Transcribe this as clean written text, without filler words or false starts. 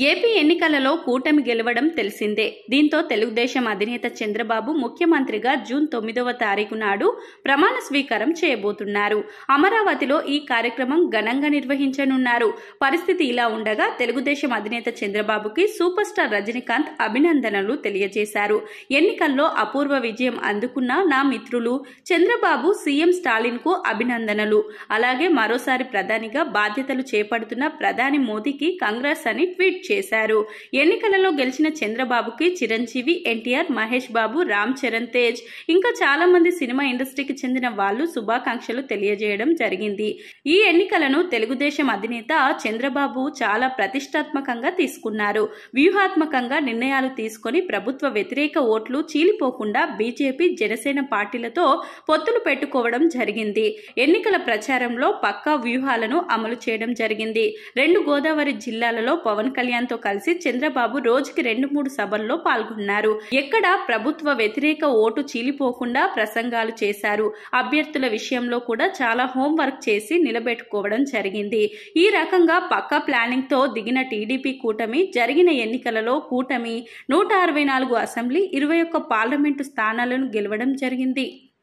AP ఎన్నికలలో కూటమి గెలవడం తెలిసిందే. దీంతో తెలుగుదేశం అధినేత చంద్రబాబు ముఖ్యమంత్రిగా జూన్ 9వ తారీఖు నాడు ప్రమాణ స్వీకారం చేయబోతున్నారు. అమరావతిలో ఈ కార్యక్రమం ఘనంగా నిర్వహించనున్నారు. పరిస్థితి ఇలా ఉండగా తెలుగుదేశం అధినేత చంద్రబాబుకి సూపర్ స్టార్ రజనీకాంత్ అభినందనలు తెలియజేశారు. ఎన్నికల్లో అపూర్వ విజయం అందుకున్న నా మిత్రులు చంద్రబాబు, సీఎం స్టాలిన్ కు అభినందనలు. అలాగే మరోసారి ప్రధానిగా బాధ్యతలు చేపడుతున్న ప్రధాని మోదీకి కంగ్రాట్స్ అని ట్వీట్ చేశారు. ఎన్నికలలో గెలిచిన చంద్రబాబుకి చిరంజీవి, ఎన్టీఆర్, మహేష్ బాబు, రామ్ చరణ్ తేజ్ ఇంకా చాలా మంది సినిమా ఇండస్ట్రీకి చెందిన వాళ్ళు శుభాకాంక్షలు తెలియజేయడం జరిగింది. ఈ ఎన్నికలను తెలుగుదేశం అధినేత చంద్రబాబు చాలా ప్రతిష్టాత్మకంగా తీసుకున్నారు. వ్యూహాత్మకంగా నిర్ణయాలు తీసుకొని ప్రభుత్వ వ్యతిరేక ఓట్లు చీలిపోకుండా బీజేపీ, జనసేన పార్టీలతో పొత్తులు పెట్టుకోవడం జరిగింది. ఎన్నికల ప్రచారంలో పక్కా వ్యూహాలను అమలు చేయడం జరిగింది. 2 గోదావరి జిల్లాలలో పవన్ కళ్యాణ్ తో కలిసి చంద్రబాబు రోజుకి 2-3 సభల్లో పాల్గొన్నారు. ఎక్కడ ప్రభుత్వ వ్యతిరేక ఓటు చీలిపోకుండా ప్రసంగాలు చేశారు. అభ్యర్థుల విషయంలో కూడా చాలా హోంవర్క్ చేసి నిలబెట్టుకోవడం జరిగింది. ఈ రకంగా పక్కా ప్లానింగ్ తో దిగిన టీడీపీ కూటమి జరిగిన ఎన్నికలలో కూటమి 164 అసెంబ్లీ, 21 పార్లమెంటు స్థానాలను గెలవడం జరిగింది.